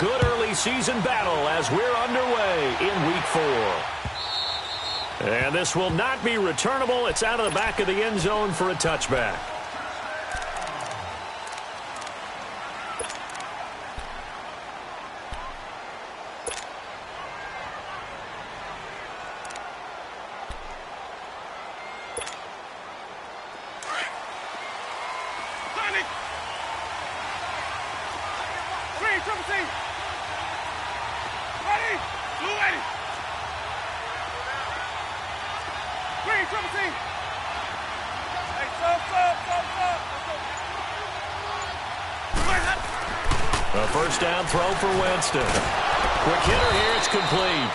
good early season battle as we're underway in Week 4. And this will not be returnable. It's out of the back of the end zone for a touchback. A first down throw for Winston. Quick hitter here, it's complete.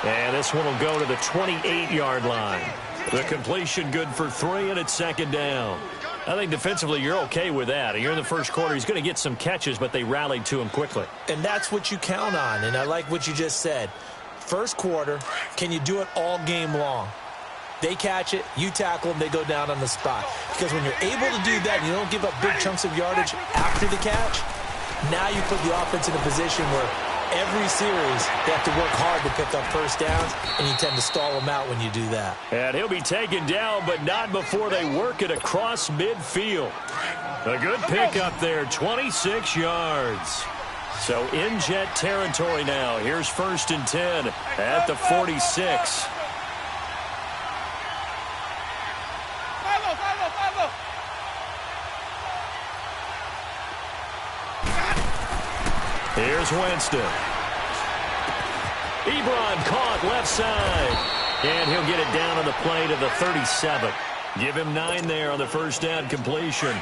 And this one will go to the 28-yard line. The completion good for 3, and it's second down. I think defensively you're okay with that. You're in the first quarter. He's going to get some catches, but they rallied to him quickly. And that's what you count on, and I like what you just said. First quarter, can you do it all game long? They catch it, you tackle them, they go down on the spot. Because when you're able to do that and you don't give up big chunks of yardage after the catch, now you put the offense in a position where every series they have to work hard to pick up first downs, and you tend to stall them out when you do that. And he'll be taken down, but not before they work it across midfield. A good pickup there, 26 yards. So in Jet territory now. Here's 1st and 10 at the 46. Here's Winston. Ebron caught left side. And he'll get it down on the play to the 37. Give him 9 there on the first down completion.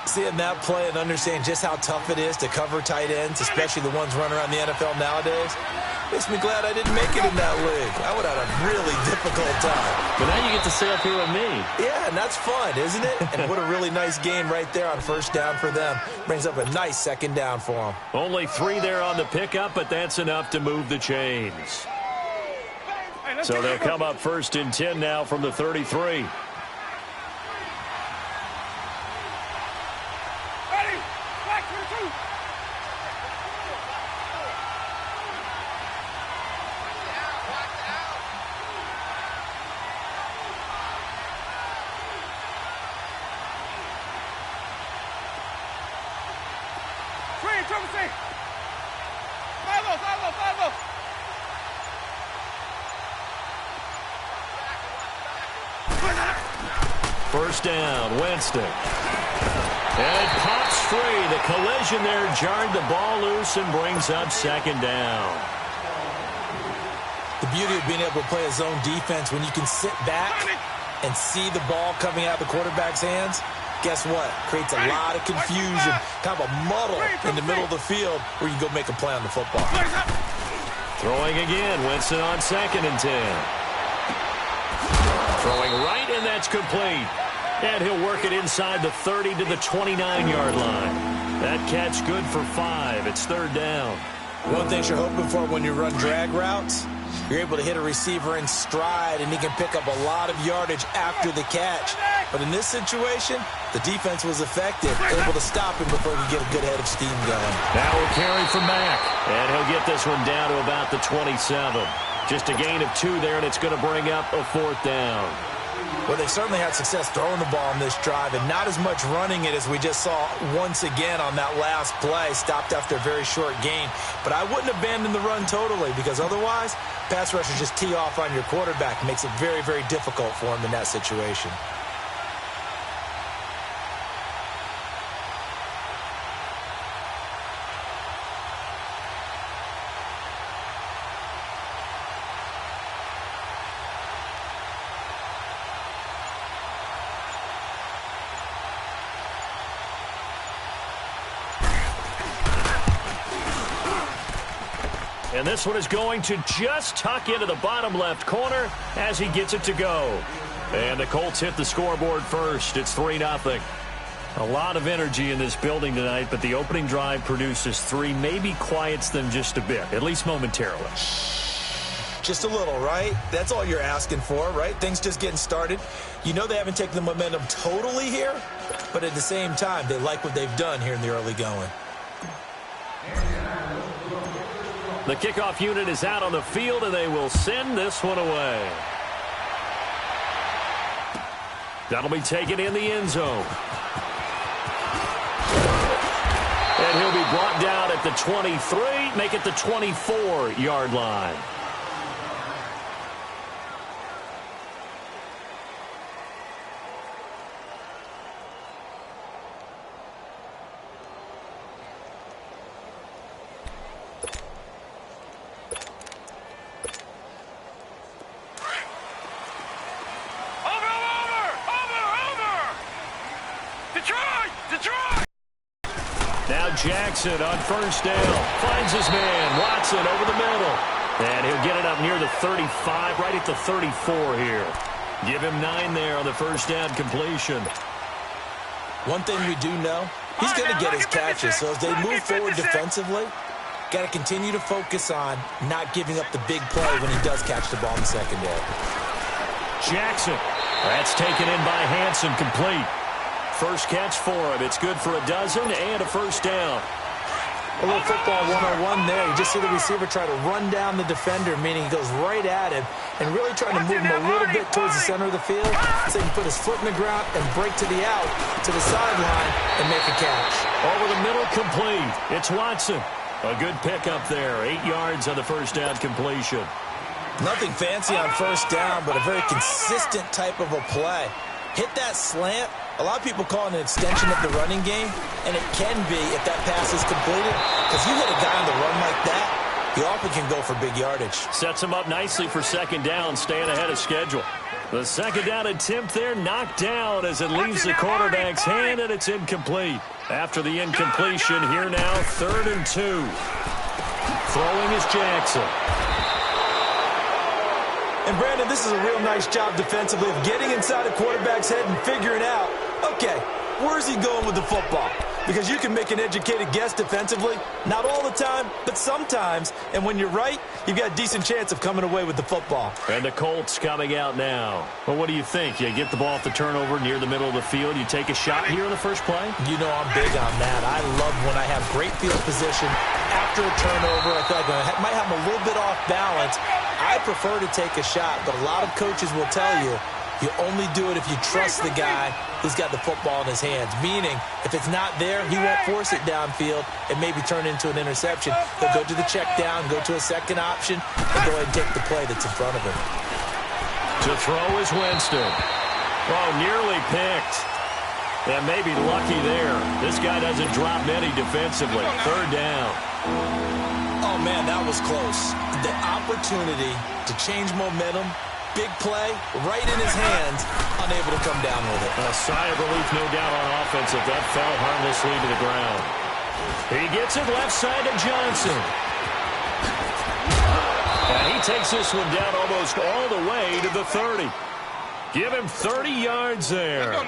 Seeing that play and understanding just how tough it is to cover tight ends, especially the ones running around the NFL nowadays, makes me glad I didn't make it in that league. I would have had a really difficult time. But now you get to sit up here with me. Yeah, and that's fun, isn't it? And what a really nice game right there on first down for them. Brings up a nice second down for them. Only 3 there on the pickup, but that's enough to move the chains. So they'll come up 1st and 10 now from the 33. First down, Winston. And it pops free. The collision there jarred the ball loose and brings up second down. The beauty of being able to play a zone defense when you can sit back and see the ball coming out of the quarterback's hands, guess what? Creates a lot of confusion, kind of a muddle in the middle of the field where you can go make a play on the football. Throwing again, Winston on 2nd and 10. Throwing right, and that's complete. And he'll work it inside the 30 to the 29-yard line. That catch good for 5. It's 3rd down. One thing you're hoping for when you run drag routes, you're able to hit a receiver in stride, and he can pick up a lot of yardage after the catch. But in this situation, the defense was effective, able to stop him before he could get a good head of steam going. Now we'll carry for Mack, and he'll get this one down to about the 27. Just a gain of 2 there, and it's going to bring up a 4th down. Well, they certainly had success throwing the ball on this drive, and not as much running it as we just saw once again on that last play. Stopped after a very short gain. But I wouldn't abandon the run totally, because otherwise, pass rushers just tee off on your quarterback. It makes it very, very difficult for him in that situation. And this one is going to just tuck into the bottom left corner as he gets it to go. And the Colts hit the scoreboard first. It's 3-0. A lot of energy in this building tonight, but the opening drive produces 3, maybe quiets them just a bit, at least momentarily. Just a little, right? That's all you're asking for, right? Things just getting started. You know they haven't taken the momentum totally here, but at the same time, they like what they've done here in the early going. The kickoff unit is out on the field, and they will send this one away. That'll be taken in the end zone. And he'll be brought down at the 23, make it the 24-yard line. Now Jackson on first down. Finds his man. Watson over the middle. And he'll get it up near the 35, right at the 34 here. Give him 9 there on the first down completion. One thing we do know, he's going to get his catches. So as they move forward defensively, got to continue to focus on not giving up the big play when he does catch the ball in the secondary. Jackson. That's taken in by Hanson, complete. First catch for him. It's good for a dozen and a first down. A little football 101 there. You just see the receiver try to run down the defender, meaning he goes right at him and really trying to move him a little bit towards the center of the field so he can put his foot in the ground and break to the out, to the sideline, and make a catch. Over the middle, complete. It's Watson. A good pickup there. 8 yards on the first down completion. Nothing fancy on first down, but a very consistent type of a play. Hit that slant. A lot of people call it an extension of the running game, and it can be if that pass is completed, because you hit a guy on the run like that, he often can go for big yardage. Sets him up nicely for second down, staying ahead of schedule. The second down attempt there knocked down as it leaves the quarterback's hand, and it's incomplete. After the incompletion, here now, 3rd and 2. Throwing is Jackson. And, Brandon, this is a real nice job defensively of getting inside a quarterback's head and figuring out, okay, where's he going with the football? Because you can make an educated guess defensively, not all the time, but sometimes. And when you're right, you've got a decent chance of coming away with the football. And the Colts coming out now. Well, what do you think? You get the ball off the turnover near the middle of the field. You take a shot here in the first play? You know I'm big on that. I love when I have great field position after a turnover. I feel like I might have them a little bit off balance. I prefer to take a shot, but a lot of coaches will tell you, you only do it if you trust the guy who's got the football in his hands. Meaning, if it's not there, he won't force it downfield and maybe turn it into an interception. He'll go to the check down, go to a second option, and go ahead and take the play that's in front of him. To throw is Winston. Oh, nearly picked. And maybe lucky there. This guy doesn't drop many defensively. 3rd down. Oh, man, that was close. The opportunity to change momentum, big play, right in his hands, unable to come down with it. A sigh of relief, no doubt, on offense if that fell harmlessly to the ground. He gets it left side to Johnson. And he takes this one down almost all the way to the 30. Give him 30 yards there.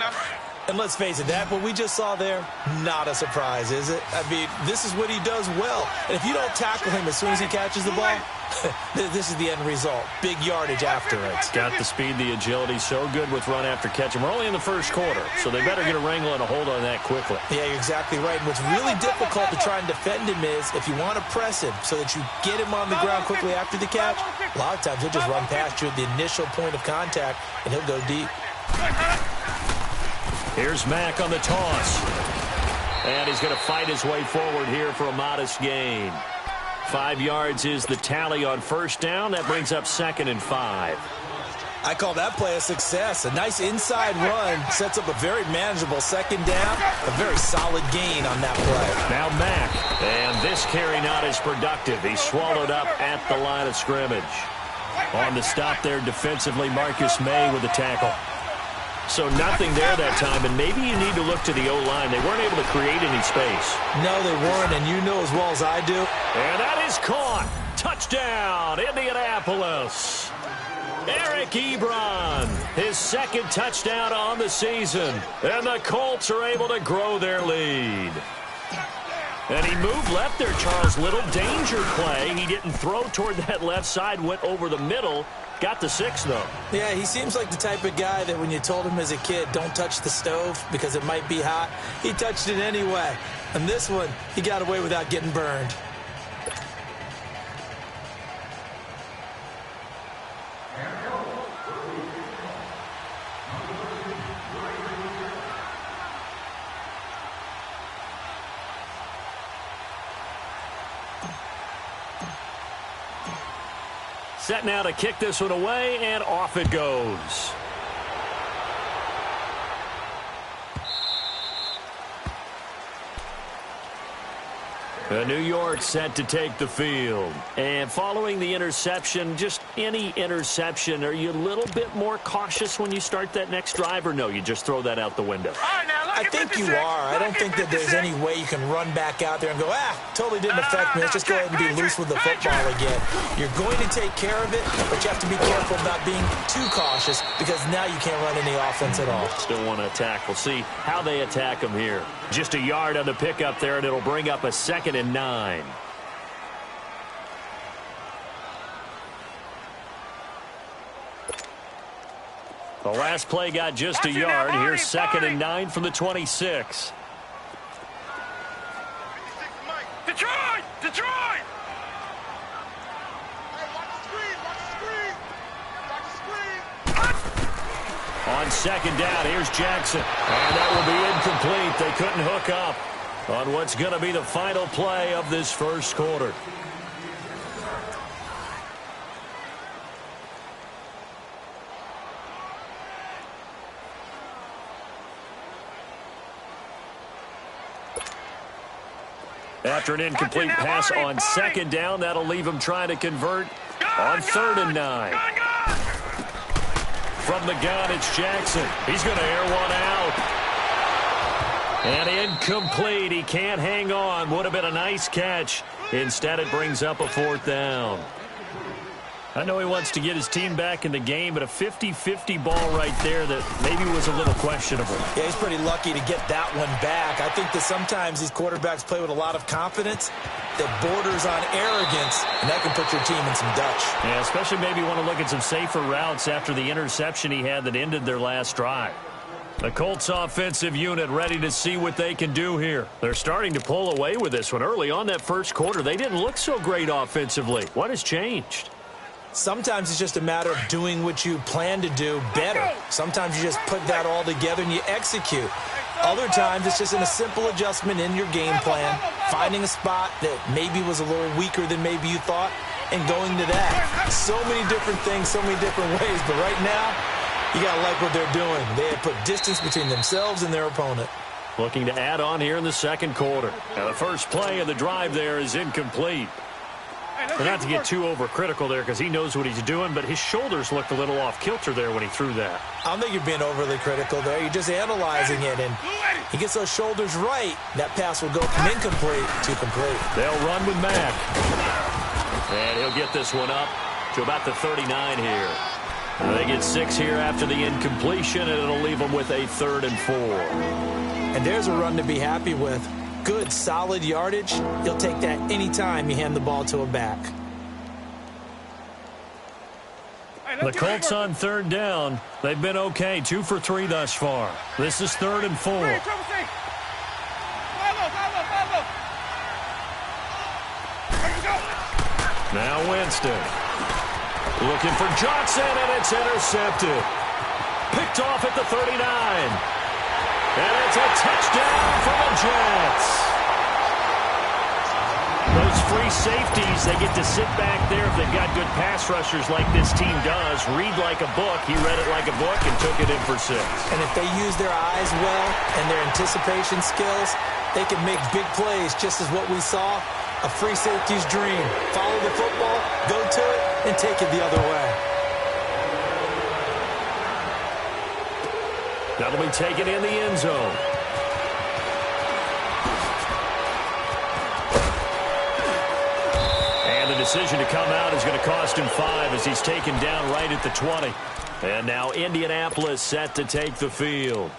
And let's face it, that what we just saw there, not a surprise, is it? I mean, this is what he does well. And if you don't tackle him as soon as he catches the ball, this is the end result. Big yardage after it. Got the speed, the agility, so good with run after catch. And we're only in the first quarter, so they better get a wrangle and a hold on that quickly. Yeah, you're exactly right. And what's really difficult to try and defend him is if you want to press him so that you get him on the ground quickly after the catch, a lot of times he'll just run past you at the initial point of contact, and he'll go deep. Here's Mack on the toss. And he's going to fight his way forward here for a modest gain. 5 yards is the tally on first down. That brings up 2nd and 5. I call that play a success. A nice inside run sets up a very manageable second down. A very solid gain on that play. Now Mack. And this carry not as productive. He's swallowed up at the line of scrimmage. On the stop there defensively, Marcus May with the tackle. So nothing there that time, and maybe you need to look to the O-line. They weren't able to create any space. No, they weren't, and you know as well as I do. And that is caught. Touchdown, Indianapolis. Eric Ebron, his 2nd touchdown on the season. And the Colts are able to grow their lead. And he moved left there, Charles. Little danger play. He didn't throw toward that left side, went over the middle. Got the 6, though. Yeah, he seems like the type of guy that when you told him as a kid, don't touch the stove because it might be hot, he touched it anyway. And this one, he got away without getting burned. Set now to kick this one away, and off it goes. New York set to take the field. And following the interception, just any interception, are you a little bit more cautious when you start that next drive, or no, you just throw that out the window? I think you are. I don't think that there's any way you can run back out there and go, totally didn't affect me. Let's just go ahead and be loose with the football again. You're going to take care of it, but you have to be careful about being too cautious because now you can't run any offense at all. Still want to attack. We'll see how they attack them here. Just a yard on the pickup there, and it'll bring up a 2nd and 9. The last play got just a yard. Here's 2nd and 9 from the 26. Detroit! Detroit! On 2nd down, here's Jackson. And that will be incomplete. They couldn't hook up on what's going to be the final play of this first quarter. After an incomplete pass on 2nd down, that'll leave him trying to convert on 3rd and 9. From the gun, it's Jackson. He's going to air one out. And incomplete. He can't hang on. Would have been a nice catch. Instead, it brings up a 4th down. I know he wants to get his team back in the game, but a 50-50 ball right there that maybe was a little questionable. Yeah, he's pretty lucky to get that one back. I think that sometimes these quarterbacks play with a lot of confidence that borders on arrogance, and that can put your team in some Dutch. Yeah, especially maybe want to look at some safer routes after the interception he had that ended their last drive. The Colts offensive unit ready to see what they can do here. They're starting to pull away with this one. Early on that first quarter, they didn't look so great offensively. What has changed? Sometimes it's just a matter of doing what you plan to do better. Sometimes you just put that all together and you execute. Other times it's just in a simple adjustment in your game plan, finding a spot that maybe was a little weaker than maybe you thought, and going to that. So many different things, so many different ways, but right now, you got to like what they're doing. They have put distance between themselves and their opponent. Looking to add on here in the second quarter. Now the first play of the drive there is incomplete. But not to get too overcritical there because he knows what he's doing, but his shoulders looked a little off-kilter there when he threw that. I don't think you're being overly critical there. You're just analyzing it, and he gets those shoulders right. That pass will go from incomplete to complete. They'll run with Mack. And he'll get this one up to about the 39 here. They get 6 here after the incompletion, and it'll leave them with a 3rd and 4. And there's a run to be happy with. Good, solid yardage. You'll take that anytime you hand the ball to a back. The Colts on 3rd down. They've been okay. 2 for 3 thus far. This is 3rd and 4. Now Winston. Looking for Johnson, and it's intercepted. Picked off at the 39. And it's a touchdown for the Jets. Those free safeties, they get to sit back there if they've got good pass rushers like this team does. Read like a book. He read it like a book and took it in for 6. And if they use their eyes well and their anticipation skills, they can make big plays, just as what we saw. A free safety's dream. Follow the football, go to it, and take it the other way. That'll be taken in the end zone. And the decision to come out is going to cost him 5 as he's taken down right at the 20. And now Indianapolis set to take the field.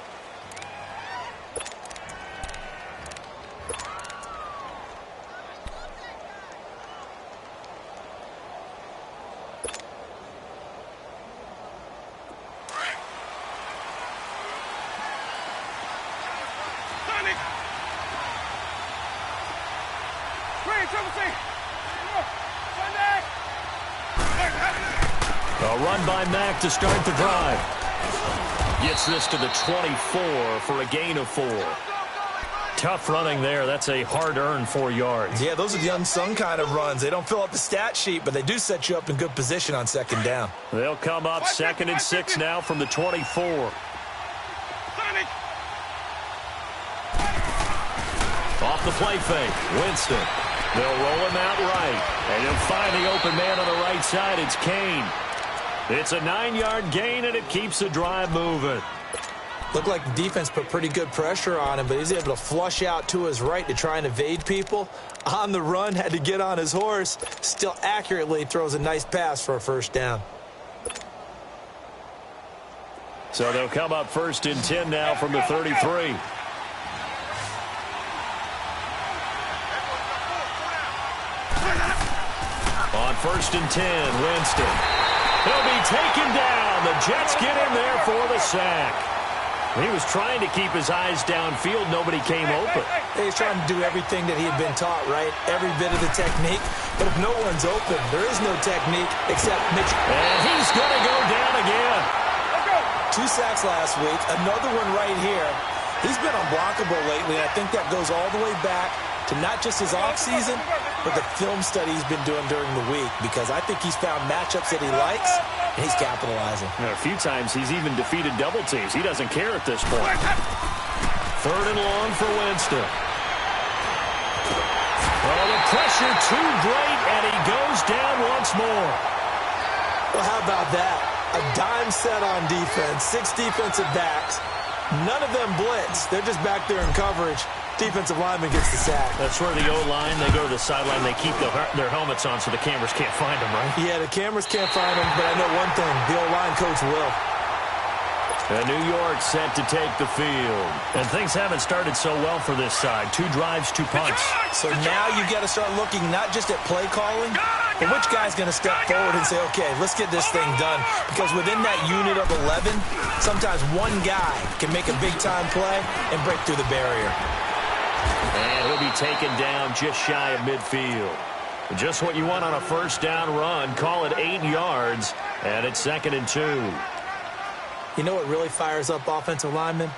A run by Mack to start the drive. Gets this to the 24 for a gain of 4. Tough running there. That's a hard-earned 4 yards. Yeah, those are the unsung kind of runs. They don't fill up the stat sheet, but they do set you up in good position on second down. They'll come up 2nd and 6 now from the 24. Off the play fake, Winston. They'll roll him out right, and he'll find the open man on the right side. It's Kane. It's a 9-yard gain, and it keeps the drive moving. Looked like the defense put pretty good pressure on him, but he's able to flush out to his right to try and evade people. On the run, had to get on his horse. Still accurately throws a nice pass for a first down. So they'll come up 1st and 10 now from the 33. On 1st and 10, Winston. He'll be taken down. The Jets get him there for the sack. He was trying to keep his eyes downfield. Nobody came open. He's trying to do everything that he had been taught, right? Every bit of the technique. But if no one's open, there is no technique except Mitchell. And he's going to go down again. 2 sacks last week. Another one right here. He's been unblockable lately. I think that goes all the way back to not just his offseason, but the film study he's been doing during the week, because I think he's found matchups that he likes, and he's capitalizing. A few times he's even defeated double teams. He doesn't care at this point. 3rd and long for Winston. Oh, the pressure too great, and he goes down once more. Well, how about that? A dime set on defense, 6 defensive backs. None of them blitz. They're just back there in coverage. Defensive lineman gets the sack. That's where the O-line, they go to the sideline, they keep their helmets on so the cameras can't find them, right? Yeah, the cameras can't find them, but I know one thing. The O-line coach will. And New York set to take the field. And things haven't started so well for this side. 2 drives, 2 punts. So now you got to start looking not just at play calling, but which guy's going to step forward and say, okay, let's get this thing done. Because within that unit of 11, sometimes one guy can make a big-time play and break through the barrier. And he'll be taken down just shy of midfield. Just what you want on a first down run. Call it 8 yards, and it's 2nd and 2. You know what really fires up offensive linemen?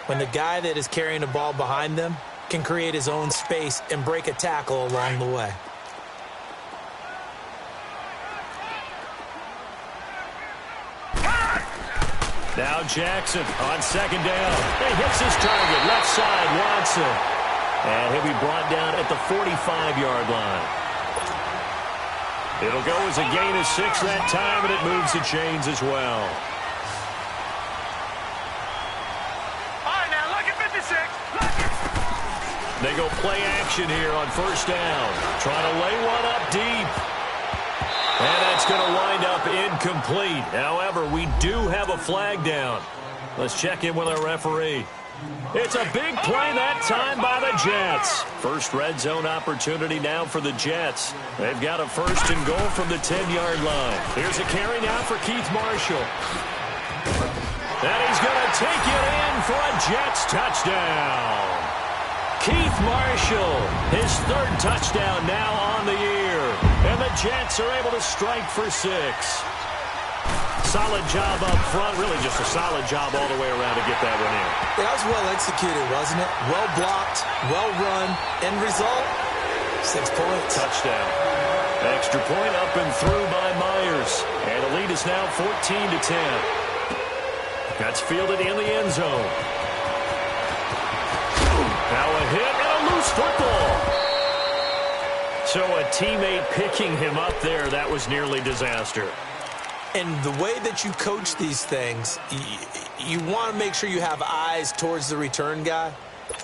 When the guy that is carrying the ball behind them can create his own space and break a tackle along the way. Now Jackson on 2nd down. He hits his target, left side, Watson. And he'll be brought down at the 45-yard line. It'll go as a gain of 6 that time, and it moves the chains as well. All right, now look at 56. They go play action here on first down. Trying to lay one up deep. And that's going to wind up incomplete. However, we do have a flag down. Let's check in with our referee. It's a big play that time by the Jets. First red zone opportunity now for the Jets. They've got a 1st and goal from the 10-yard line. Here's a carry now for Keith Marshall. And he's going to take it in for a Jets touchdown. Keith Marshall, his 3rd touchdown now on the year. And the Jets are able to strike for 6. Solid job up front. Really just a solid job all the way around to get that one in. That was well executed, wasn't it? Well blocked, well run. End result, 6 points. Touchdown. Extra point up and through by Myers. And the lead is now 14-10. That's fielded in the end zone. Now a hit and a loose football. So a teammate picking him up there, that was nearly disaster. And the way that you coach these things, you want to make sure you have eyes towards the return guy,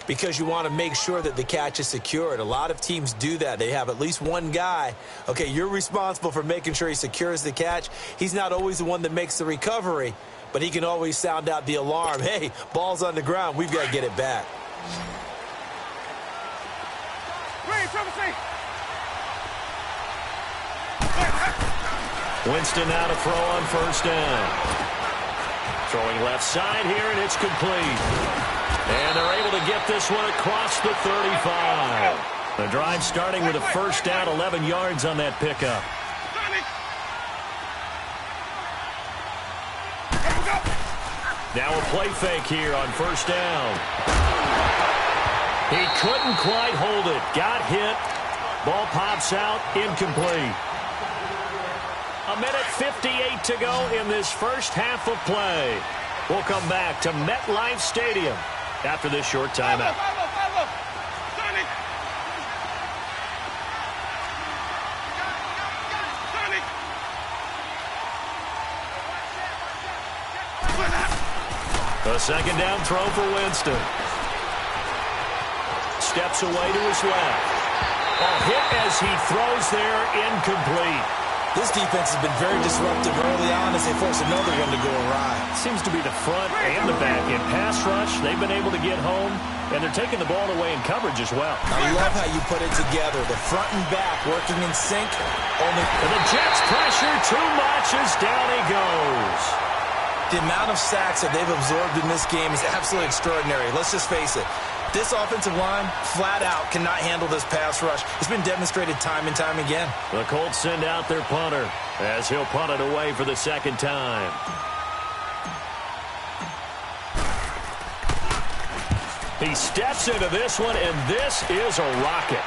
because you want to make sure that the catch is secured. A lot of teams do that. They have at least one guy. Okay, you're responsible for making sure he secures the catch. He's not always the one that makes the recovery, but he can always sound out the alarm. Hey, ball's on the ground. We've got to get it back. Winston now to throw on first down. Throwing left side here, and it's complete. And they're able to get this one across the 35. The drive starting with a first down, 11 yards on that pickup. Now a play fake here on first down. He couldn't quite hold it. Got hit. Ball pops out. Incomplete. 1:58 to go in this first half of play. We'll come back to MetLife Stadium after this short timeout. A second down throw for Winston. Steps away to his left. A hit as he throws there, incomplete. This defense has been very disruptive early on as they force another one to go awry. Seems to be the front and the back end. Pass rush, they've been able to get home, and they're taking the ball away in coverage as well. I love how you put it together. The front and back working in sync. And the Jets pressure too much as down he goes. The amount of sacks that they've absorbed in this game is absolutely extraordinary. Let's just face it. This offensive line, flat out, cannot handle this pass rush. It's been demonstrated time and time again. The Colts send out their punter as he'll punt it away for the second time. He steps into this one, and this is a rocket.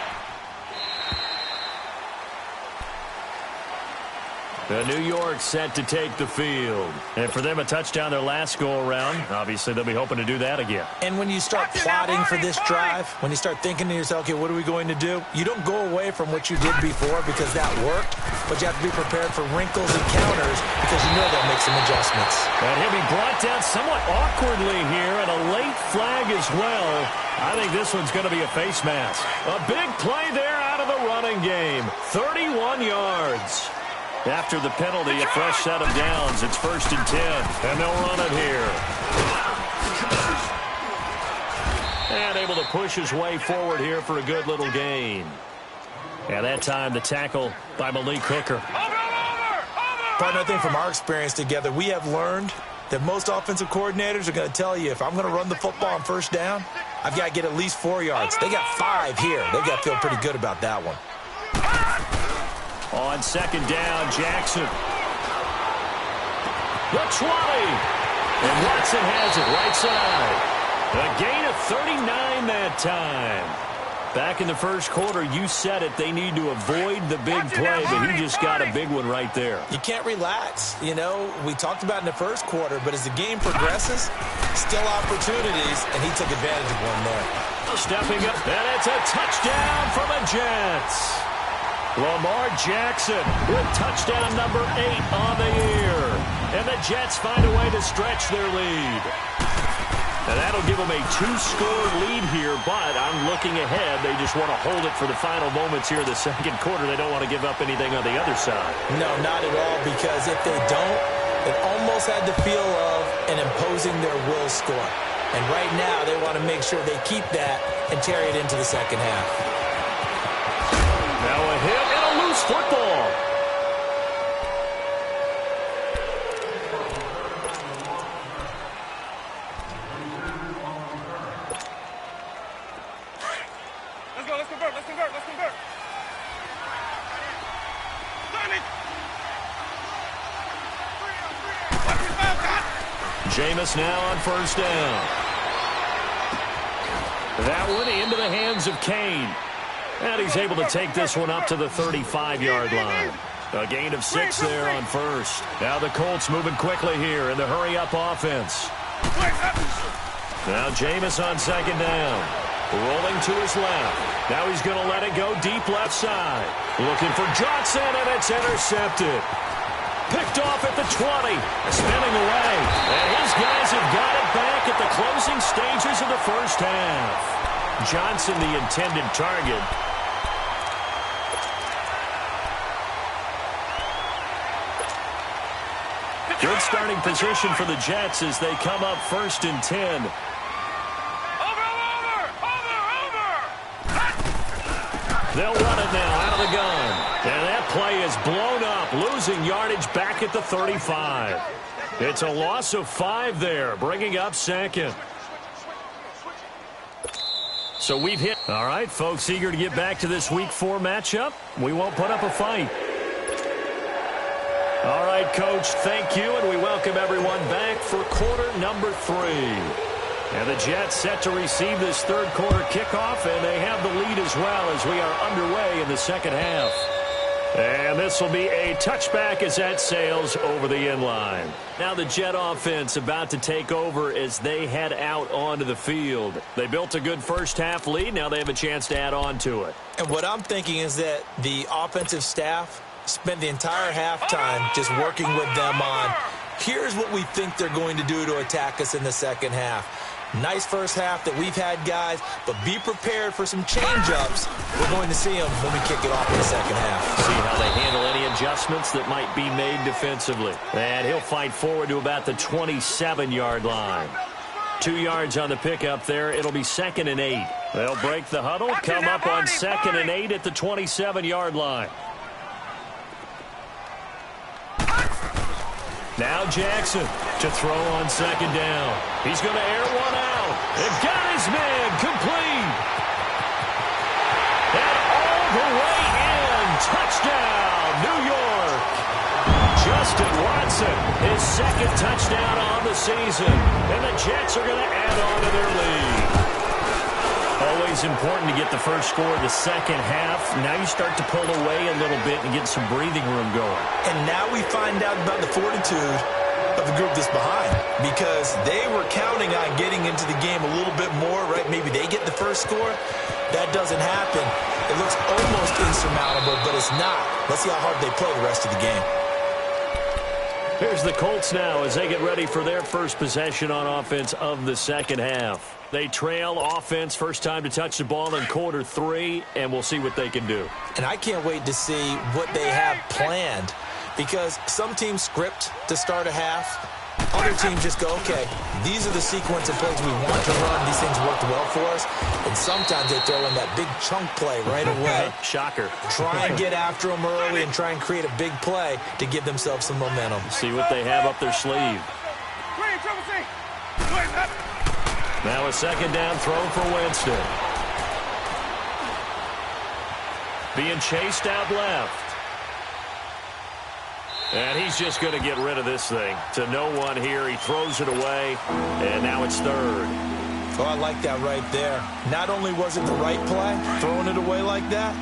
New York set to take the field. And for them, a touchdown their last go-around. Obviously, they'll be hoping to do that again. And when you start plotting for this drive, when you start thinking to yourself, okay, what are we going to do? You don't go away from what you did before because that worked, but you have to be prepared for wrinkles and counters because you know they'll make some adjustments. And he'll be brought down somewhat awkwardly here, and a late flag as well. I think this one's going to be a face mask. A big play there out of the running game. 31 yards. After the penalty, a fresh set of downs. It's 1st and 10, and they'll run it here. And able to push his way forward here for a good little gain. And that time, the tackle by Malik Hooker. Partner, I think from our experience together, we have learned that most offensive coordinators are going to tell you, if I'm going to run the football on first down, I've got to get at least 4 yards. They got 5 here. They've got to feel pretty good about that one. On second down, Jackson. The 20. And Watson has it right side. A gain of 39 that time. Back in the first quarter, you said it. They need to avoid the big play, but he just got a big one right there. You can't relax. You know, we talked about in the first quarter, but as the game progresses, still opportunities, and he took advantage of one there. Stepping up, and it's a touchdown for the Jets. Lamar Jackson with touchdown number 8 on the year. And the Jets find a way to stretch their lead. And that'll give them a 2-score lead here, but I'm looking ahead. They just want to hold it for the final moments here in the second quarter. They don't want to give up anything on the other side. No, not at all, because if they don't, it almost had the feel of an imposing their will score. And right now, they want to make sure they keep that and carry it into the second half. Now a hit and a loose football. Let's go, let's convert. Jameis now on first down. That one into the hands of Kane. And he's able to take this one up to the 35-yard line. A gain of 6 there on first. Now the Colts moving quickly here in the hurry-up offense. Now Jameis on second down. Rolling to his left. Now he's going to let it go deep left side. Looking for Johnson, and it's intercepted. Picked off at the 20. Spinning away. And his guys have got it back at the closing stages of the first half. Johnson, the intended target. Good starting position for the Jets as they come up 1st and 10. They'll run it now out of the gun. And that play is blown up, losing yardage back at the 35. It's a loss of 5 there, bringing up second. So we've hit. All right, folks, eager to get back to this Week 4 matchup. We won't put up a fight. All right, Coach, thank you, and we welcome everyone back for quarter number 3. And the Jets set to receive this third quarter kickoff, and they have the lead as well as we are underway in the second half. And this will be a touchback as that sails over the end line. Now the Jet offense about to take over as they head out onto the field. They built a good first half lead. Now they have a chance to add on to it. And what I'm thinking is that the offensive staff spent the entire halftime just working with them on, here's what we think they're going to do to attack us in the second half. Nice first half that we've had, guys, but be prepared for some change-ups. We're going to see them when we kick it off in the second half. See how they handle any adjustments that might be made defensively. And he'll fight forward to about the 27-yard line. 2 yards on the pickup there. It'll be 2nd and 8. They'll break the huddle, come up on 2nd and 8 at the 27-yard line. Now Jackson to throw on 2nd down. He's going to air one out. And got his man complete. And all the way in. Touchdown, New York. Justin Watson, his 2nd touchdown on the season. And the Jets are going to add on to their lead. Always important to get the first score of the second half. Now you start to pull away a little bit and get some breathing room going. And now we find out about the fortitude of the group that's behind, because they were counting on getting into the game a little bit more, right? Maybe they get the first score. That doesn't happen. It looks almost insurmountable, but it's not. Let's see how hard they play the rest of the game. Here's the Colts now as they get ready for their first possession on offense of the second half. They trail offense, first time to touch the ball in quarter 3, and we'll see what they can do. And I can't wait to see what they have planned, because some teams script to start a half. Other teams just go, okay, these are the sequence of plays we want to run. These things worked well for us. And sometimes they throw in that big chunk play right away. Shocker. Try and get after them early and try and create a big play to give themselves some momentum. See what they have up their sleeve. Now a 2nd down throw for Winston. Being chased out left. And he's just going to get rid of this thing. To no one here. He throws it away. And now it's 3rd. Oh, I like that right there. Not only was it the right play, throwing it away like that,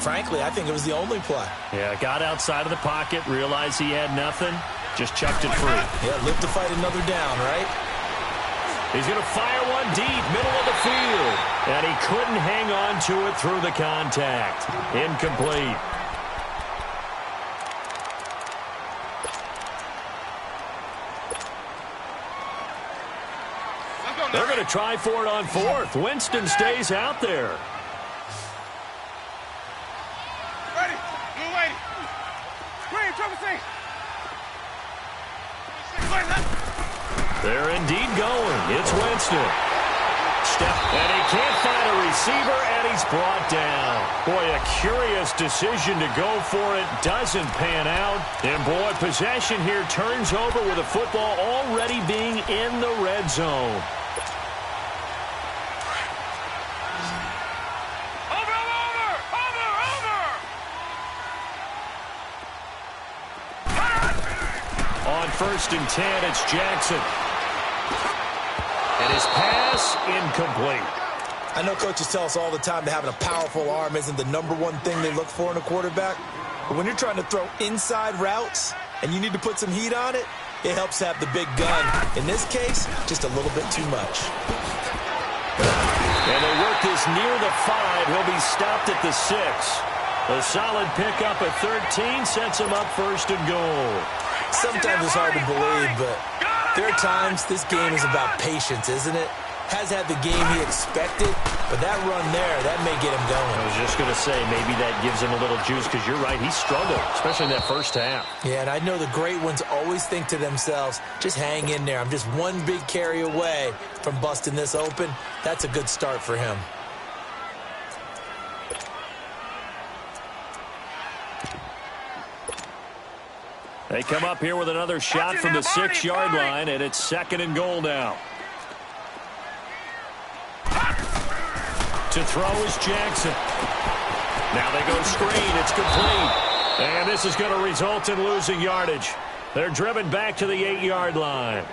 frankly, I think it was the only play. Yeah, got outside of the pocket, realized he had nothing, just chucked it free. Yeah, live to fight another down, right? He's going to fire one deep, middle of the field. And he couldn't hang on to it through the contact. Incomplete. They're going to try for it on 4th. Winston stays out there. Ready. Blue lady. Green, triple C. They're indeed going. It's Winston. And he can't find a receiver, and he's brought down. Boy, a curious decision to go for it. Doesn't pan out. And, boy, possession here turns over with the football already being in the red zone. On 1st and 10, it's Jackson. And his pass incomplete. I know coaches tell us all the time that having a powerful arm isn't the #1 thing they look for in a quarterback. But when you're trying to throw inside routes and you need to put some heat on it, it helps have the big gun. In this case, just a little bit too much. And they work this near the 5. He'll be stopped at the 6. A solid pickup at 13 sets him up 1st and goal. Sometimes it's hard to believe, but there are times this game is about patience, isn't it? Has had the game he expected, but that run there, that may get him going. I was just going to say, maybe that gives him a little juice, because you're right, he struggled, especially in that first half. Yeah, and I know the great ones always think to themselves, just hang in there. I'm just one big carry away from busting this open. That's a good start for him. They come up here with another shot from the 6-yard line, and it's 2nd and goal now. To throw is Jackson. Now they go screen. It's complete. And this is going to result in losing yardage. They're driven back to the 8-yard line.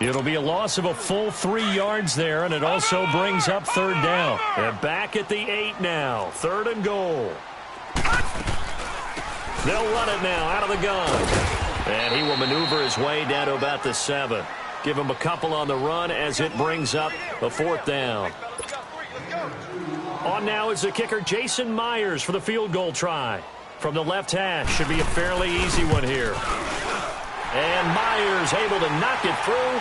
It'll be a loss of a full 3 yards there, and it also brings up third down. And back at the 8 now. 3rd and goal. They'll run it now out of the gun. And he will maneuver his way down to about the 7. Give him a couple on the run as it brings up a 4th down. On now is the kicker, Jason Myers, for the field goal try. From the left hash, should be a fairly easy one here. And Myers able to knock it through.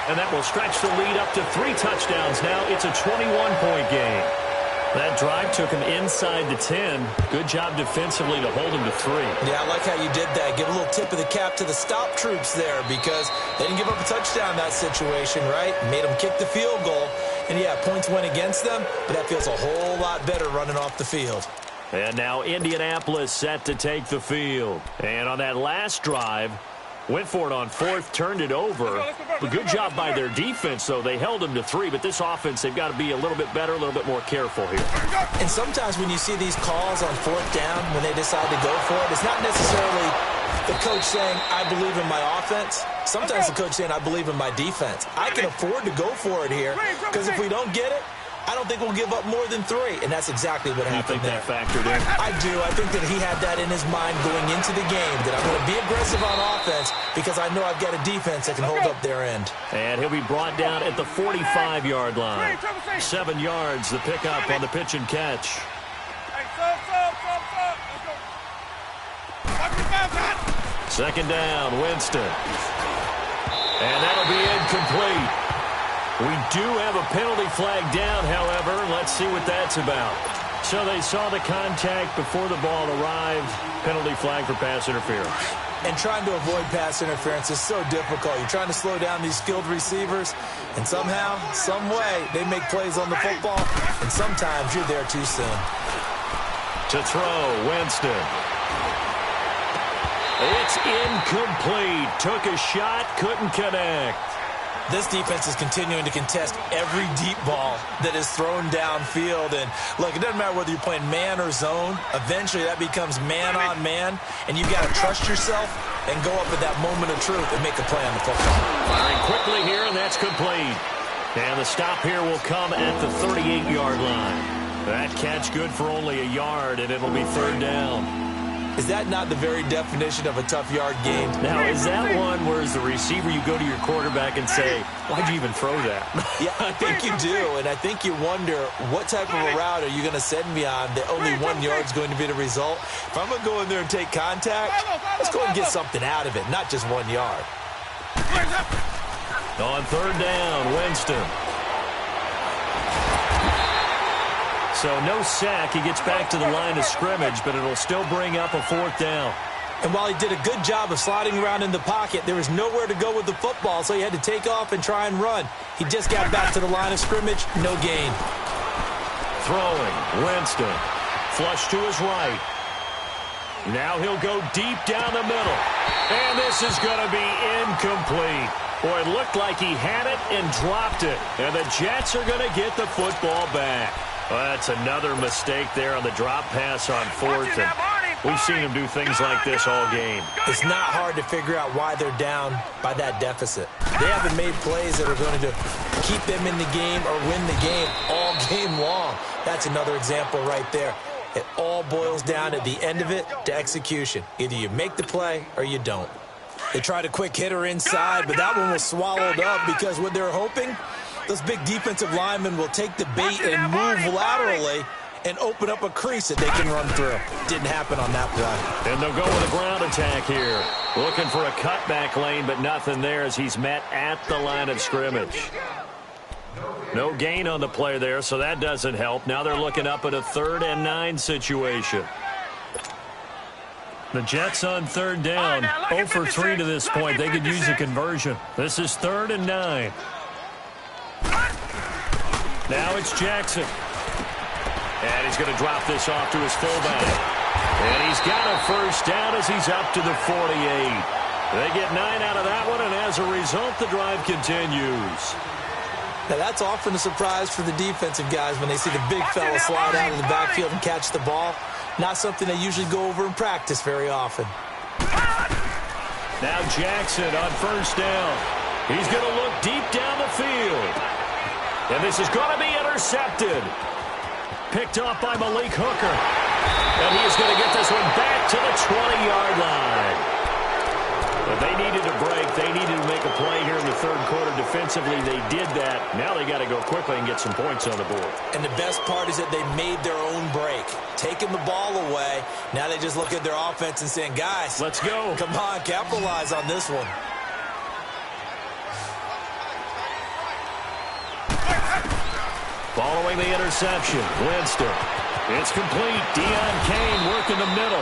And that will stretch the lead up to 3 touchdowns now. It's a 21-point game. That drive took him inside the 10. Good job defensively to hold him to 3. Yeah, I like how you did that. Give a little tip of the cap to the stop troops there because they didn't give up a touchdown in that situation, right? Made them kick the field goal. And, yeah, points went against them, but that feels a whole lot better running off the field. And now Indianapolis set to take the field. And on that last drive, went for it on 4th, turned it over. A good job by their defense, though. They held them to 3, but this offense, they've got to be a little bit better, a little bit more careful here. And sometimes when you see these calls on 4th down, when they decide to go for it, it's not necessarily the coach saying, I believe in my offense. Sometimes the coach saying, I believe in my defense. I can afford to go for it here because if we don't get it, I don't think we'll give up more than 3, and that's exactly what happened there. You think that factored in? I do. I think that he had that in his mind going into the game, that I'm going to be aggressive on offense because I know I've got a defense that can hold up their end. And he'll be brought down at the 45-yard line. 7 yards, the pickup on the pitch and catch. Second down, Winston. And that'll be incomplete. We do have a penalty flag down, however. Let's see what that's about. So they saw the contact before the ball arrived. Penalty flag for pass interference. And trying to avoid pass interference is so difficult. You're trying to slow down these skilled receivers, and somehow, some way, they make plays on the football, and sometimes you're there too soon. To throw, Winston. It's incomplete. Took a shot, couldn't connect. This defense is continuing to contest every deep ball that is thrown downfield. And, look, it doesn't matter whether you're playing man or zone. Eventually, that becomes man on man, and you've got to trust yourself and go up at that moment of truth and make a play on the football. Firing quickly here, and that's complete. And the stop here will come at the 38-yard line. That catch good for only a yard, and it'll be 3rd down. Is that not the very definition of a tough yard game? Now, is that one where as the receiver you go to your quarterback and say, why'd you even throw that? Yeah, I think you do, and I think you wonder what type of a route are you going to send me on that only 1 yard is going to be the result? If I'm going to go in there and take contact, let's go and get something out of it, not just 1 yard. On 3rd down, Winston. So no sack. He gets back to the line of scrimmage, but it'll still bring up a 4th down. And while he did a good job of sliding around in the pocket, there was nowhere to go with the football, so he had to take off and try and run. He just got back to the line of scrimmage, no gain. Throwing, Winston. Flush to his right. Now he'll go deep down the middle. And this is going to be incomplete. Boy, it looked like he had it and dropped it. And the Jets are going to get the football back. Well, that's another mistake there on the drop pass on 4th. And we've seen him do things like this all game. It's not hard to figure out why they're down by that deficit. They haven't made plays that are going to keep them in the game or win the game all game long. That's another example right there. It all boils down at the end of it to execution. Either you make the play or you don't. They tried a quick hitter inside, but that one was swallowed up because what they're hoping, those big defensive linemen will take the bait and move laterally and open up a crease that they can run through. Didn't happen on that play. And they'll go with a ground attack here. Looking for a cutback lane, but nothing there as he's met at the line of scrimmage. No gain on the play there, so that doesn't help. Now they're looking up at a 3rd and 9 situation. The Jets on 3rd down. 0 for 3 to this point. They could use a conversion. This is 3rd and 9. Now it's Jackson. And he's going to drop this off to his fullback. And he's got a first down as he's up to the 48. They get 9 out of that one, and as a result, the drive continues. Now, that's often a surprise for the defensive guys when they see the big fella slide out of the backfield and catch the ball. Not something they usually go over in practice very often. Now Jackson on 1st down. He's going to look deep down the field. And this is going to be intercepted. Picked off by Malik Hooker. And he is going to get this one back to the 20-yard line. But they needed a break. They needed to make a play here in the third quarter. Defensively, they did that. Now they got to go quickly and get some points on the board. And the best part is that they made their own break. Taking the ball away. Now they just look at their offense and saying, guys, let's go. Come on, capitalize on this one. Following the interception, Winston. It's complete. Deion Kane working the middle.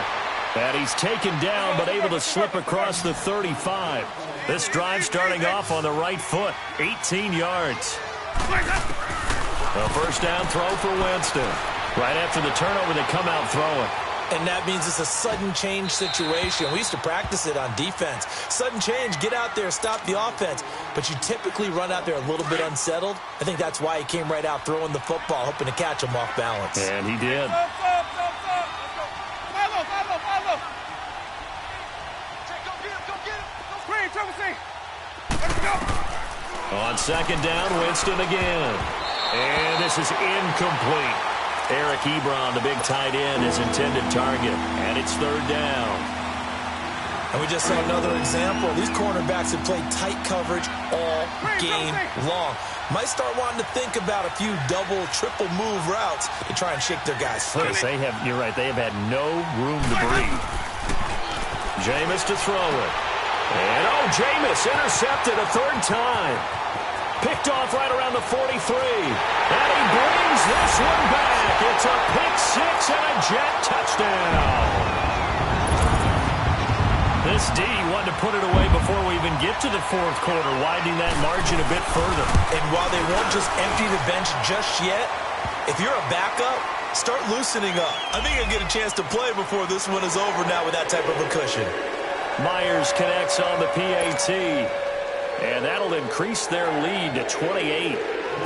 And he's taken down but able to slip across the 35. This drive starting off on the right foot. 18 yards. A first down throw for Winston. Right after the turnover, they come out throwing. And that means it's a sudden change situation. We used to practice it on defense. Sudden change, get out there, stop the offense. But you typically run out there a little bit unsettled. I think that's why he came right out throwing the football, hoping to catch him off balance. And he did. On second down, Winston again. And this is incomplete. Eric Ebron, the big tight end, his intended target. And it's third down. And we just saw another example. These cornerbacks have played tight coverage all game long. Might start wanting to think about a few double, triple move routes to try and shake their guys free. You're right, they have had no room to breathe. Jameis to throw it. And, Jameis intercepted a third time. Picked off right around the 43. And he brings this one back. It's a pick six and a jet touchdown. This D wanted to put it away before we even get to the fourth quarter, widening that margin a bit further. And while they won't just empty the bench just yet, if you're a backup, start loosening up. I think you'll get a chance to play before this one is over now with that type of a cushion. Myers connects on the PAT. And that'll increase their lead to 28.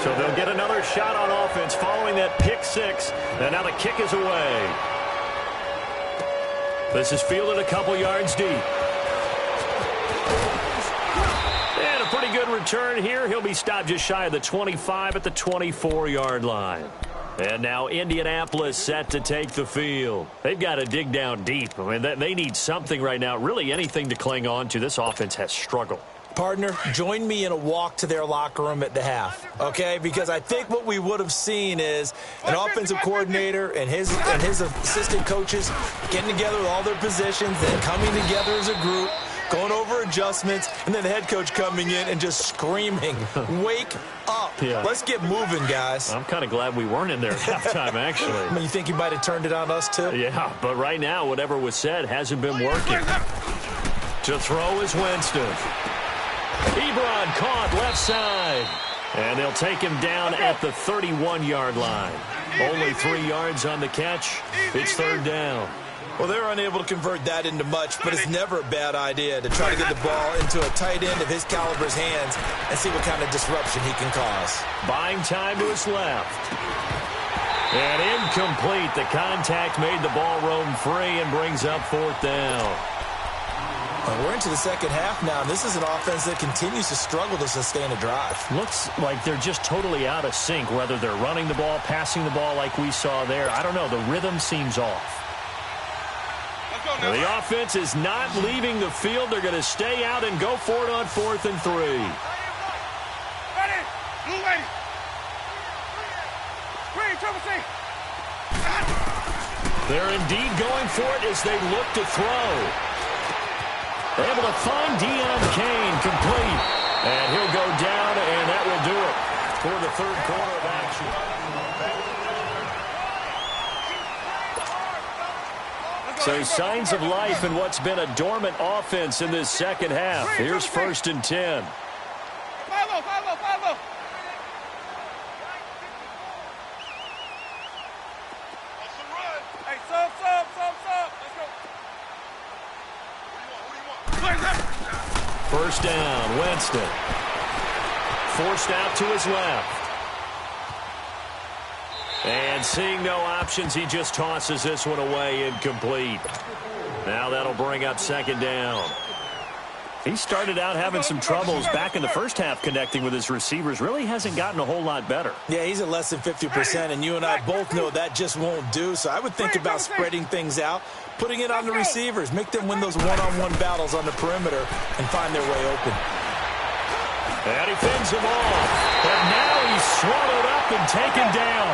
So they'll get another shot on offense following that pick six. And now the kick is away. This is fielded a couple yards deep. And a pretty good return here. He'll be stopped just shy of the 25 at the 24-yard line. And now Indianapolis set to take the field. They've got to dig down deep. I mean, they need something right now, really anything to cling on to. This offense has struggled. Partner, join me in a walk to their locker room at the half, okay? Because I think what we would have seen is an offensive coordinator and his assistant coaches getting together with all their positions and coming together as a group, going over adjustments, and then the head coach coming in and just screaming, wake up. Yeah. Let's get moving, guys. I'm kind of glad we weren't in there at halftime, actually. I mean, you think you might have turned it on us, too? Yeah, but right now, whatever was said hasn't been working. To throw is Winston. Ebron caught left side. And they'll take him down at the 31-yard line. Only 3 yards on the catch. It's third down. Well, they're unable to convert that into much, but it's never a bad idea to try to get the ball into a tight end of his caliber's hands and see what kind of disruption he can cause. Buying time to his left. And incomplete. The contact made the ball roam free and brings up fourth down. We're into the second half now, and this is an offense that continues to struggle to sustain a drive. Looks like they're just totally out of sync, whether they're running the ball, passing the ball like we saw there. I don't know. The rhythm seems off. The offense is not leaving the field. They're going to stay out and go for it on 4th and 3. Ready. Blue lady. Green, triple C. They're indeed going for it as they look to throw. Able to find Deion Kane, complete. And he'll go down, and that will do it for the third quarter of action. So signs of life in what's been a dormant offense in this second half. Here's 1st and 10. Follow. Hey, sub. Let's go. First down, Winston. Forced out to his left. And seeing no options, he just tosses this one away, incomplete. Now that'll bring up second down. He started out having some troubles back in the first half connecting with his receivers. Really hasn't gotten a whole lot better. Yeah, he's at less than 50%, and you and I both know that just won't do. So I would think about spreading things out, putting it on the receivers, make them win those one-on-one battles on the perimeter and find their way open. And he fends him off. But now he's swallowed up and taken down.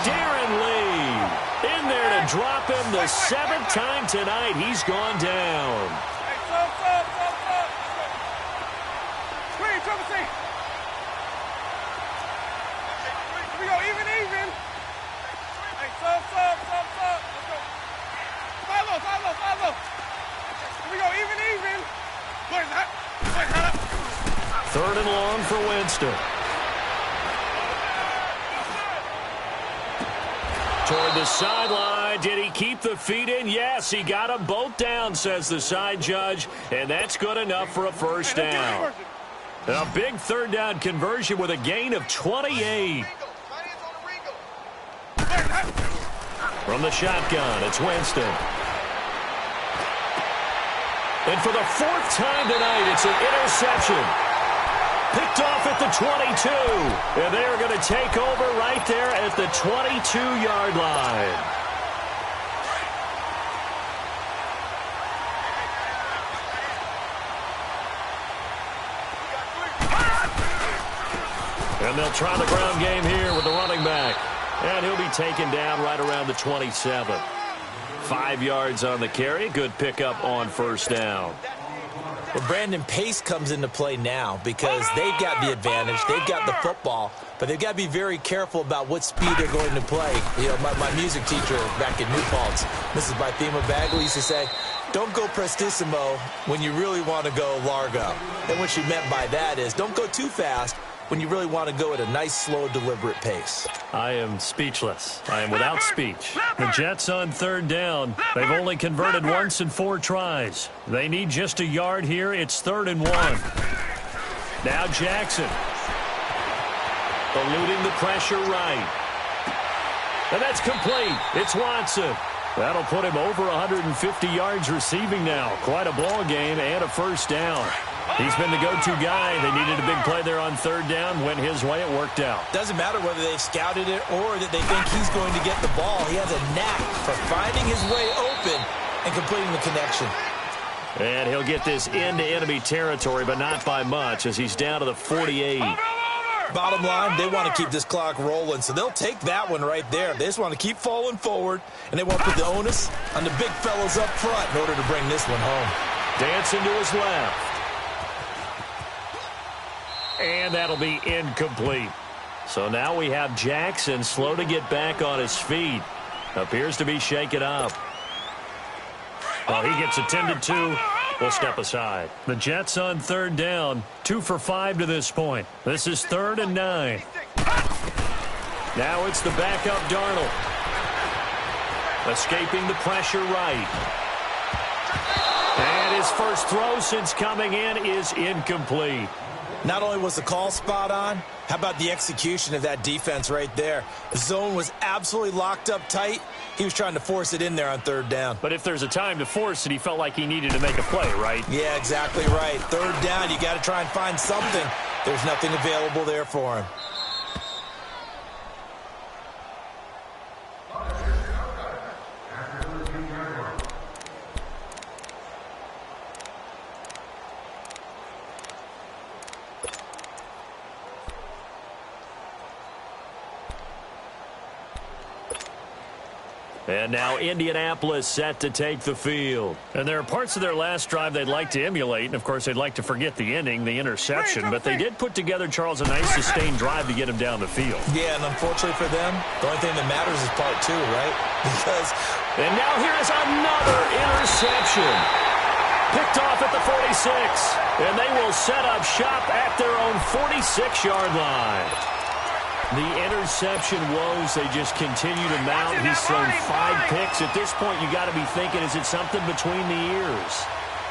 Darren Lee in there to drop him the 7th time tonight. He's gone down. We go even. Hey, sub. Let's go. Follow. We go even. Look at that. 3rd and long for Winston. Toward the sideline. Did he keep the feet in? Yes, he got them both down, says the side judge. And that's good enough for a first down. A big 3rd down conversion with a gain of 28. From the shotgun, it's Winston. And for the 4th time tonight, it's an interception. Picked off at the 22. And they're going to take over right there at the 22-yard line. And they'll try the ground game here with the running back. And he'll be taken down right around the 27. 5 yards on the carry. Good pickup on first down. Well, Brandon, pace comes into play now because they've got the advantage. They've got the football, but they've got to be very careful about what speed they're going to play. You know, my music teacher back in New Paltz, Mrs. Bythema Bagley, used to say, don't go prestissimo when you really want to go largo. And what she meant by that is don't go too fast when you really want to go at a nice, slow, deliberate pace. I am speechless. I am without speech. The Jets on 3rd down. They've only converted once in 4 tries. They need just a yard here. It's 3rd and 1. Now Jackson. Eluding the pressure right. And that's complete. It's Watson. That'll put him over 150 yards receiving now. Quite a ball game and a first down. He's been the go-to guy. They needed a big play there on 3rd down. Went his way. It worked out. Doesn't matter whether they've scouted it or that they think he's going to get the ball. He has a knack for finding his way open and completing the connection. And he'll get this into enemy territory, but not by much as he's down to the 48. Bottom line, they want to keep this clock rolling, so they'll take that one right there. They just want to keep falling forward, and they want to put the onus on the big fellas up front in order to bring this one home. Dancing to his left. And that'll be incomplete. So now we have Jackson slow to get back on his feet. Appears to be shaken up. Well, he gets attended to. We'll step aside. The Jets on 3rd down. 2 for 5 to this point. This is 3rd and 9. Now it's the backup Darnold. Escaping the pressure right. And his first throw since coming in is incomplete. Not only was the call spot on, how about the execution of that defense right there? The zone was absolutely locked up tight. He was trying to force it in there on 3rd down. But if there's a time to force it, he felt like he needed to make a play, right? Yeah, exactly right. 3rd down, you got to try and find something. There's nothing available there for him. And now Indianapolis set to take the field. And there are parts of their last drive they'd like to emulate. And, of course, they'd like to forget the ending, the interception. But they did put together, Charles, a nice sustained drive to get him down the field. Yeah, and unfortunately for them, the only thing that matters is part 2, right? Because... And now here is another interception. Picked off at the 46. And they will set up shop at their own 46-yard line. The interception woes, they just continue to mount. He's thrown 5 picks. At this point, you got to be thinking, is it something between the ears?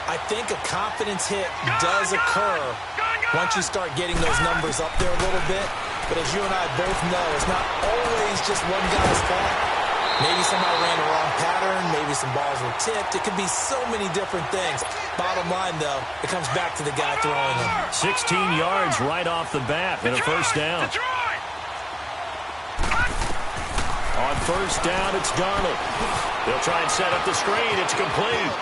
I think a confidence hit does occur once you start getting those numbers up there a little bit. But as you and I both know, it's not always just one guy's fault. Maybe somebody ran the wrong pattern. Maybe some balls were tipped. It could be so many different things. Bottom line, though, it comes back to the guy throwing them. 16 yards right off the bat and a first down. On first down, it's Darnold. They'll try and set up the screen. It's complete.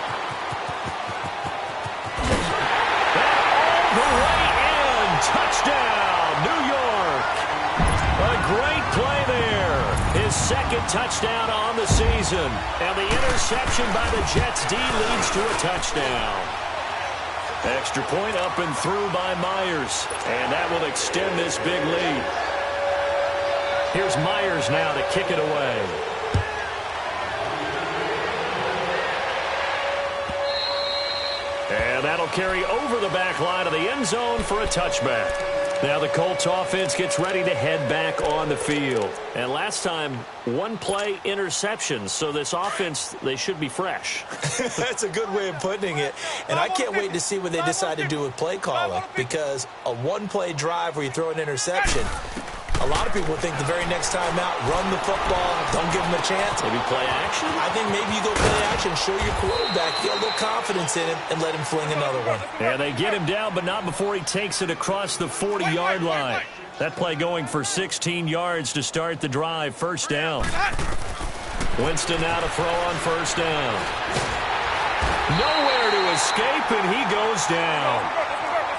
All the way in. Touchdown, New York. A great play there. His second touchdown on the season. And the interception by the Jets D leads to a touchdown. Extra point up and through by Myers. And that will extend this big lead. Here's Myers now to kick it away. And that'll carry over the back line of the end zone for a touchback. Now the Colts offense gets ready to head back on the field. And last time, one play interceptions. So this offense, they should be fresh. That's a good way of putting it. And I can't wait to see what they decide to do with play calling. Because a one-play drive where you throw an interception, a lot of people think the very next time out, run the football, don't give them a chance. Maybe play action? I think maybe you go play action, show your quarterback, get a little confidence in him, and let him fling another one. And they get him down, but not before he takes it across the 40-yard line. That play going for 16 yards to start the drive. First down. Winston now to throw on first down. Nowhere to escape, and he goes down.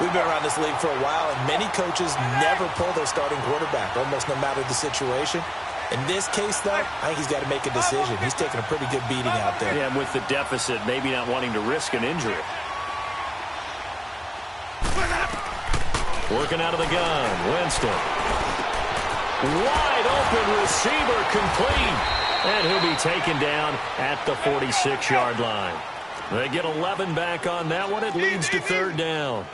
We've been around this league for a while, and many coaches never pull their starting quarterback, almost no matter the situation. In this case, though, I think he's got to make a decision. He's taking a pretty good beating out there. Yeah, and with the deficit, maybe not wanting to risk an injury. Working out of the gun, Winston. Wide open receiver complete. And he'll be taken down at the 46-yard line. They get 11 back on that one. It leads to third down.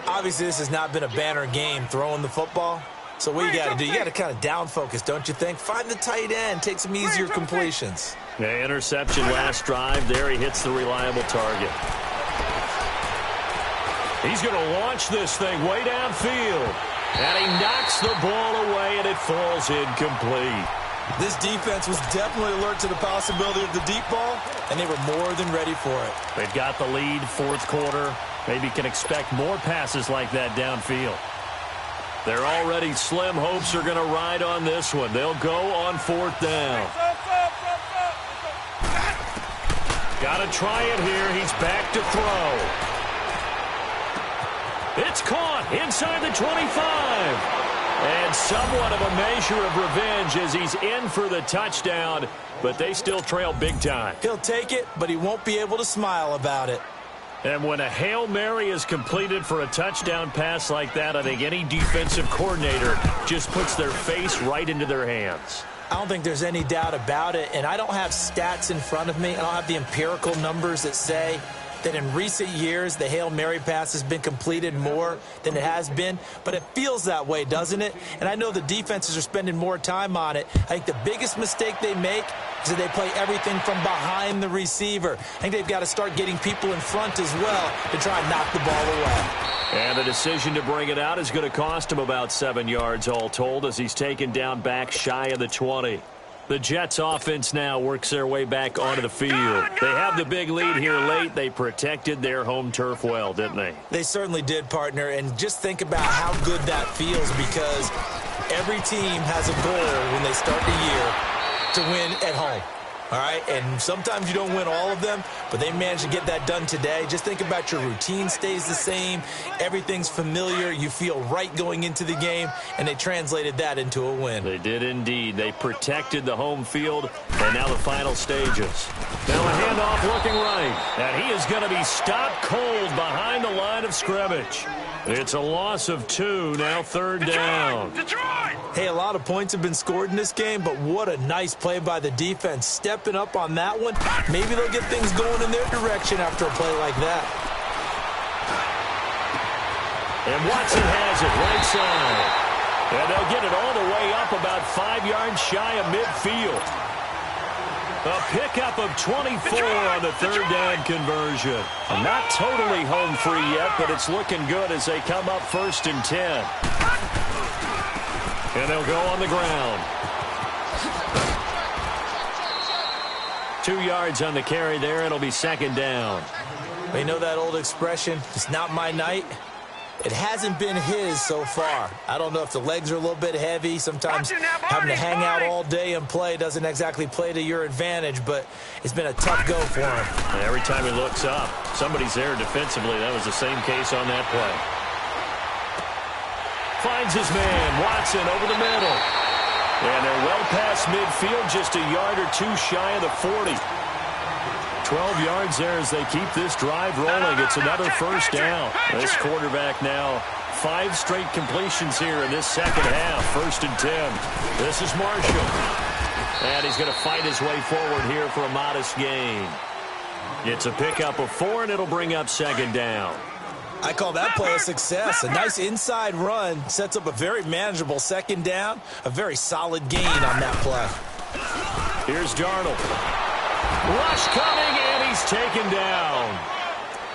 Obviously, this has not been a banner game throwing the football. So what you got to do, you got to kind of down focus, don't you think? Find the tight end, take some easier completions. The interception last drive. There he hits the reliable target. He's going to launch this thing way downfield. And he knocks the ball away, and it falls incomplete. This defense was definitely alert to the possibility of the deep ball, and they were more than ready for it. They've got the lead, fourth quarter. Maybe can expect more passes like that downfield. They're already slim hopes are going to ride on this one. They'll go on fourth down. Got to try it here. He's back to throw. It's caught inside the 25. And somewhat of a measure of revenge as he's in for the touchdown, but they still trail big time. He'll take it, but he won't be able to smile about it. And when a Hail Mary is completed for a touchdown pass like that, I think any defensive coordinator just puts their face right into their hands. I don't think there's any doubt about it, and I don't have stats in front of me. I don't have the empirical numbers that say that in recent years the Hail Mary pass has been completed more than it has been, but it feels that way, doesn't it? And I know the defenses are spending more time on it. I think the biggest mistake they make is that they play everything from behind the receiver. I think they've got to start getting people in front as well to try and knock the ball away. And the decision to bring it out is going to cost him about 7 yards all told as he's taken down back shy of the 20. The Jets offense now works their way back onto the field. They have the big lead here late. They protected their home turf well, didn't they? They certainly did, partner. And just think about how good that feels, because every team has a goal when they start the year to win at home. All right, and sometimes you don't win all of them, but they managed to get that done today. Just think about your routine stays the same. Everything's familiar. You feel right going into the game, and they translated that into a win. They did indeed. They protected the home field, and now the final stages. Now a handoff looking right, and he is going to be stopped cold behind the line of scrimmage. It's a loss of 2, now third down. Hey, a lot of points have been scored in this game, but what a nice play by the defense. Stepping up on that one, maybe they'll get things going in their direction after a play like that. And Watson has it right side. And they'll get it all the way up about 5 yards shy of midfield. A pickup of 24 on the third down conversion. Not totally home free yet, but it's looking good as they come up 1st and 10. And they'll go on the ground. 2 yards on the carry there. It'll be second down. You know that old expression, it's not my night? It hasn't been his so far. I don't know if the legs are a little bit heavy. Sometimes having to hang out all day and play doesn't exactly play to your advantage, but it's been a tough go for him. And every time he looks up, somebody's there defensively. That was the same case on that play. Finds his man, Watson, over the middle. And they're well past midfield, just a yard or two shy of the 40. 12 yards there as they keep this drive rolling. It's another first down. This quarterback now 5 straight completions here in this second half. 1st and 10. This is Marshall. And he's going to fight his way forward here for a modest gain. It's a pickup of 4, and it'll bring up second down. I call that play a success. A nice inside run sets up a very manageable second down. A very solid gain on that play. Here's Darnold. Rush coming, and he's taken down.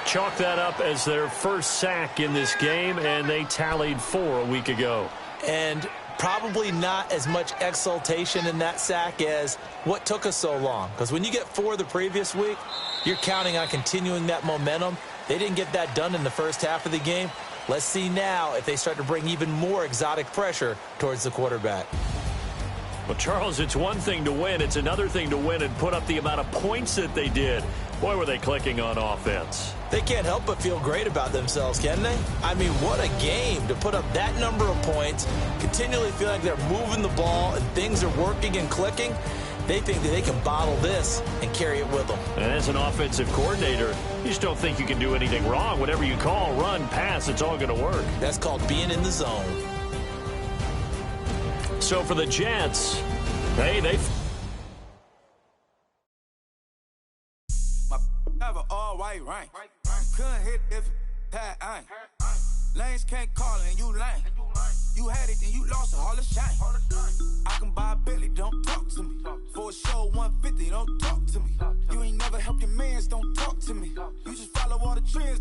Chalk that up as their first sack in this game, and they tallied 4 a week ago. And probably not as much exultation in that sack as what took us so long. Because when you get 4 the previous week, you're counting on continuing that momentum. They didn't get that done in the first half of the game. Let's see now if they start to bring even more exotic pressure towards the quarterback. Well, Charles, it's one thing to win. It's another thing to win and put up the amount of points that they did. Boy, were they clicking on offense. They can't help but feel great about themselves, can they? I mean, what a game to put up that number of points, continually feel like they're moving the ball and things are working and clicking. They think that they can bottle this and carry it with them. And as an offensive coordinator, you just don't think you can do anything wrong. Whatever you call, run, pass, it's all going to work. That's called being in the zone. So for the Jets, hey, they... Have an all-white rank. Couldn't hit if had ain't. Lanes can't call and you lame. You had it and you lost it, all the shame. I can buy a Billy, don't talk to me. For a show 150, don't talk to me. You ain't never help your mans, don't talk to me. You just follow all the trends.